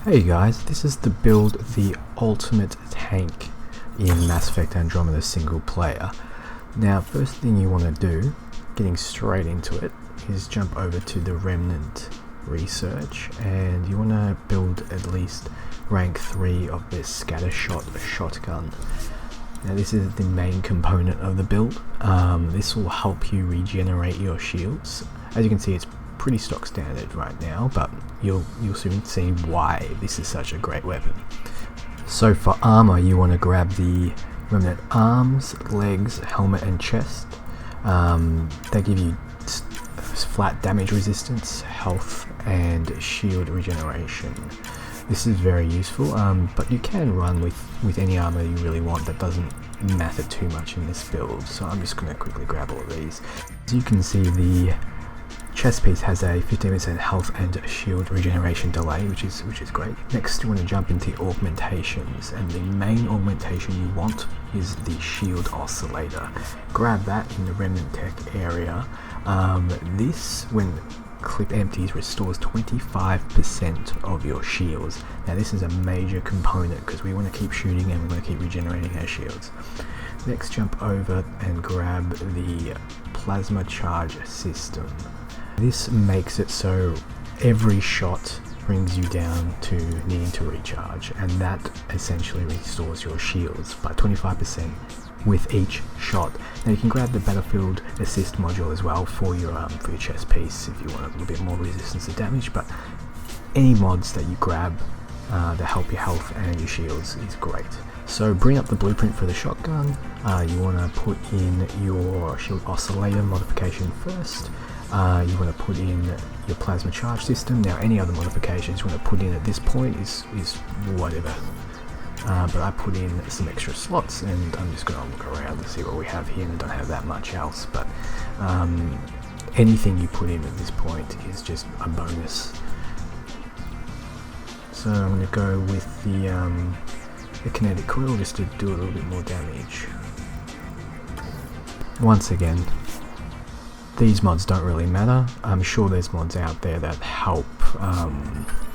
Hey guys, this is to build the ultimate tank in Mass Effect Andromeda single player. Now first thing you want to do, getting straight into it, is jump over to the Remnant research and you want to build at least rank 3 of this scattershot shotgun. Now this is the main component of the build. This will help you regenerate your shields. As you can see, it's pretty stock standard right now, but you'll soon see why this is such a great weapon. So for armor, you want to grab the Remnant arms, legs, helmet and chest. They give you flat damage resistance, health and shield regeneration. This is very useful, but you can run with any armor you really want. That doesn't matter too much in this build, so I'm just going to quickly grab all of these. As you can see, the chest piece has a 15% health and shield regeneration delay, which is great. Next, you want to jump into augmentations, and the main augmentation you want is the shield oscillator. Grab that in the Remnant Tech area. This, when clip empties, restores 25% of your shields. Now this is a major component because we want to keep shooting and we want to keep regenerating our shields. Next, jump over and grab the plasma charge system. This makes it so every shot brings you down to needing to recharge, and that essentially restores your shields by 25% with each shot. Now you can grab the Battlefield Assist module as well for your chest piece if you want a little bit more resistance to damage, but any mods that you grab that help your health and your shields is great. So bring up the blueprint for the shotgun. You want to put in your shield oscillator modification first. You want to put in your plasma charge system. Now any other modifications you want to put in at this point is whatever. But I put in some extra slots and I'm just going to look around to see what we have here, and I don't have that much else, but anything you put in at this point is just a bonus. So I'm going to go with the kinetic coil just to do a little bit more damage. Once again, these mods don't really matter. I'm sure there's mods out there that help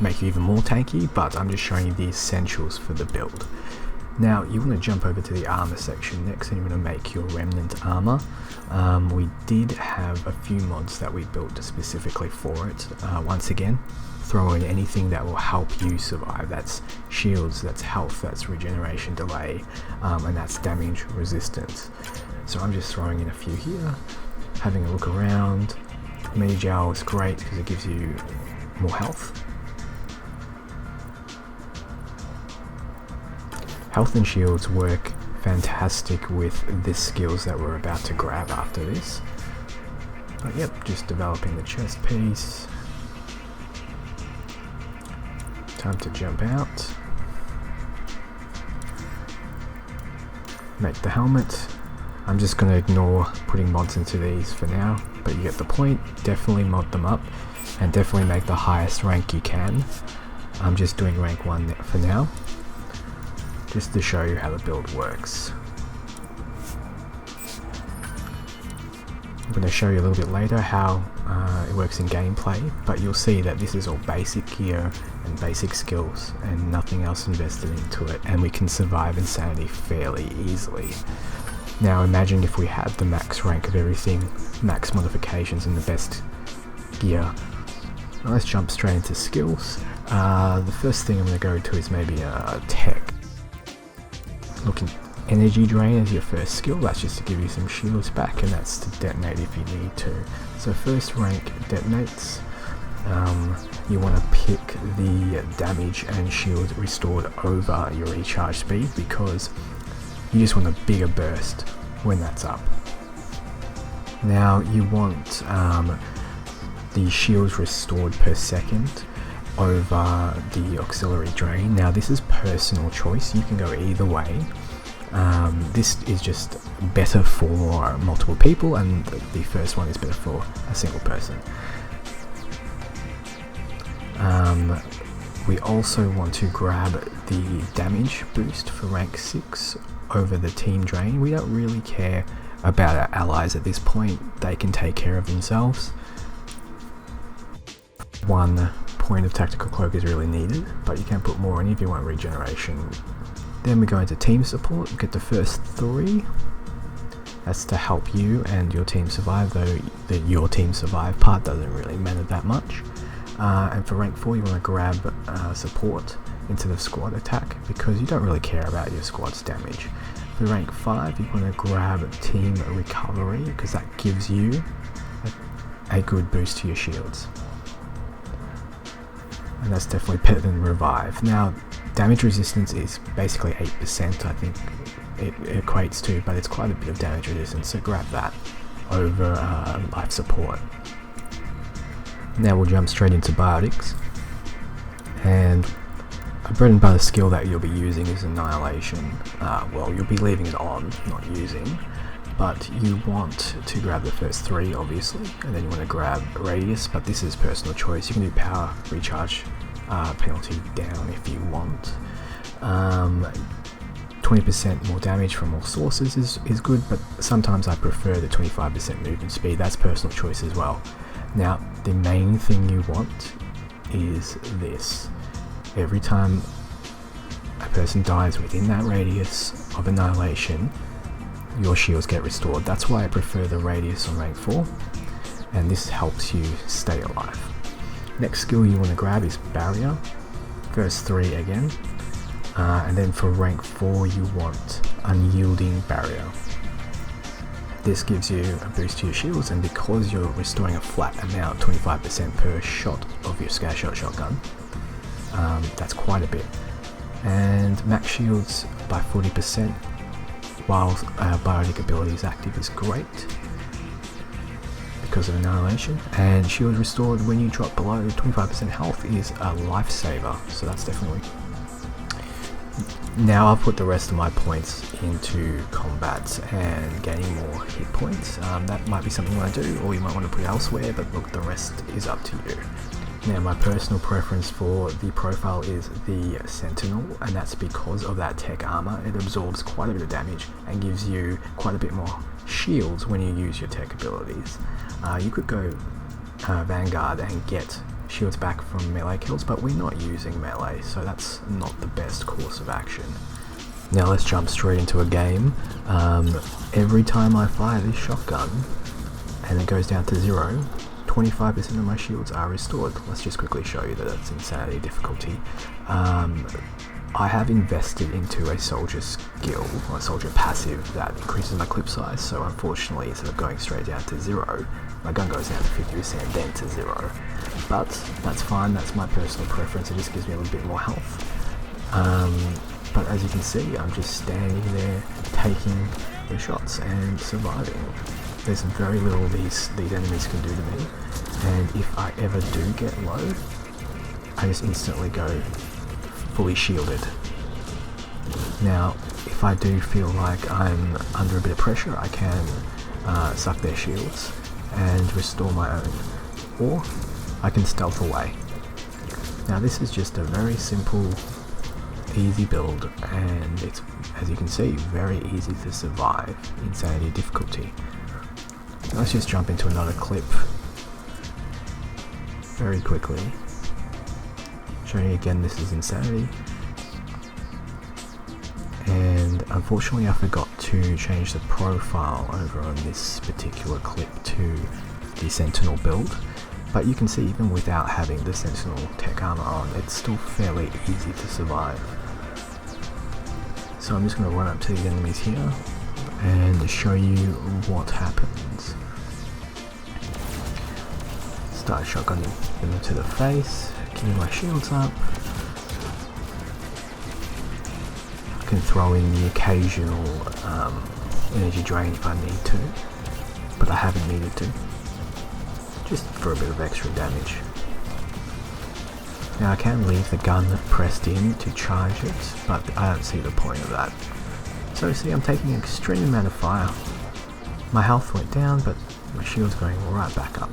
make you even more tanky, but I'm just showing you the essentials for the build. Now you want to jump over to the armor section next, and you want to make your Remnant armor. We did have a few mods that we built specifically for it. Once again, throw in anything that will help you survive. That's shields, that's health, that's regeneration delay, and that's damage resistance. So I'm just throwing in a few here. Having a look around. Medi-gel is great because it gives you more health. Health and shields work fantastic with the skills that we're about to grab after this. But yep, just developing the chest piece. Time to jump out. Make the helmet. I'm just going to ignore putting mods into these for now, but you get the point. Definitely mod them up and definitely make the highest rank you can. I'm just doing rank 1 for now, just to show you how the build works. I'm going to show you a little bit later how it works in gameplay, but you'll see that this is all basic gear and basic skills and nothing else invested into it, and we can survive insanity fairly easily. Now imagine if we had the max rank of everything, max modifications and the best gear. Now let's jump straight into skills. The first thing I'm going to go to is maybe a tech. Looking energy drain as your first skill. That's just to give you some shields back, and that's to detonate if you need to. So first rank detonates. You want to pick the damage and shield restored over your recharge speed, because you just want a bigger burst when that's up. Now you want the shields restored per second over the auxiliary drain. Now this is personal choice, you can go either way. This is just better for multiple people, and the first one is better for a single person. We also want to grab the damage boost for rank 6 over the team drain. We don't really care about our allies at this point, they can take care of themselves. 1 point of Tactical Cloak is really needed, but you can put more in if you want regeneration. Then we go into team support, get the first 3. That's to help you and your team survive, though the your team survive part doesn't really matter that much. And for rank 4 you want to grab support into the squad attack, because you don't really care about your squad's damage. For rank 5 you want to grab team recovery, because that gives you a good boost to your shields. And that's definitely better than revive. Now damage resistance is basically 8%, I think it equates to, but it's quite a bit of damage resistance, so grab that over life support. Now we'll jump straight into biotics, and a bread and butter skill that you'll be using is annihilation. Well, you'll be leaving it on, not using, but you want to grab the first 3 obviously, and then you want to grab radius, but this is personal choice. You can do power recharge penalty down if you want. 20% more damage from all sources is good, but sometimes I prefer the 25% movement speed. That's personal choice as well. Now the main thing you want is this. Every time a person dies within that radius of annihilation, your shields get restored. That's why I prefer the radius on rank 4, and this helps you stay alive. Next skill you want to grab is barrier, first 3 again, and then for rank 4 you want unyielding barrier. This gives you a boost to your shields, and because you're restoring a flat amount, 25% per shot of your scatter shot shotgun, that's quite a bit. And max shields by 40% while biotic ability is active is great because of annihilation, and shield restored when you drop below 25% health is a lifesaver, so that's definitely. Now I've put the rest of my points into combat and gaining more hit points. That might be something you want to do, or you might want to put it elsewhere, but look, the rest is up to you. Now my personal preference for the profile is the Sentinel, and that's because of that tech armor. It absorbs quite a bit of damage and gives you quite a bit more shields when you use your tech abilities. You could go Vanguard and get shields back from melee kills, but we're not using melee, so that's not the best course of action. Now let's jump straight into a game. Every time I fire this shotgun and it goes down to 0, 25% of my shields are restored. Let's just quickly show you that it's insanity difficulty. I have invested into a soldier skill, or a soldier passive, that increases my clip size, so unfortunately instead of going straight down to 0, my gun goes down to 50%, then to 0. But that's fine, that's my personal preference, it just gives me a little bit more health. But as you can see, I'm just standing there taking the shots and surviving. There's very little these enemies can do to me, and if I ever do get low, I just instantly go fully shielded. Now if I do feel like I'm under a bit of pressure, I can suck their shields and restore my own, or I can stealth away. Now this is just a very simple, easy build, and it's, as you can see, very easy to survive insanity difficulty. Let's just jump into another clip very quickly, showing you again this is insanity. And unfortunately I forgot to change the profile over on this particular clip to the Sentinel build, but you can see even without having the Sentinel tech armor on, it's still fairly easy to survive. So I'm just going to run up to the enemies here and show you what happens. Start shotgunning them to the face, getting my shields up. I can throw in the occasional energy drain if I need to, but I haven't needed to, just for a bit of extra damage. Now I can leave the gun pressed in to charge it, but I don't see the point of that. So see, I'm taking an extreme amount of fire. My health went down, but my shield's going right back up.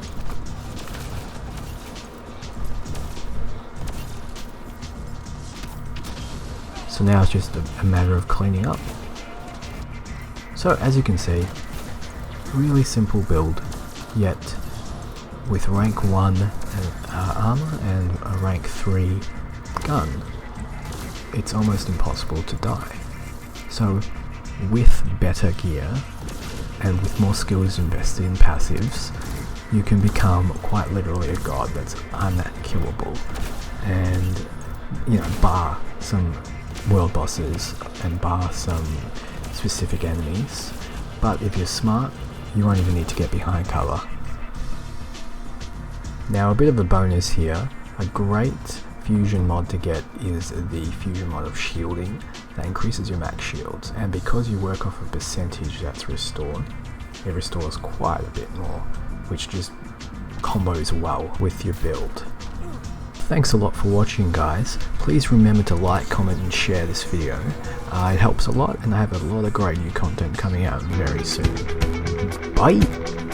So now it's just a matter of cleaning up. So as you can see, really simple build, yet with rank 1 armor and a rank 3 gun, it's almost impossible to die. So with better gear and with more skills invested in passives, you can become quite literally a god that's unkillable. And, you know, bar some world bosses and bar some specific enemies. But if you're smart, you won't even need to get behind cover. Now, a bit of a bonus here, a great fusion mod to get is the fusion mod of shielding that increases your max shields, and because you work off a percentage that's restored, it restores quite a bit more, which just combos well with your build. Thanks a lot for watching, guys. Please remember to like, comment and share this video. It helps a lot, and I have a lot of great new content coming out very soon. Bye!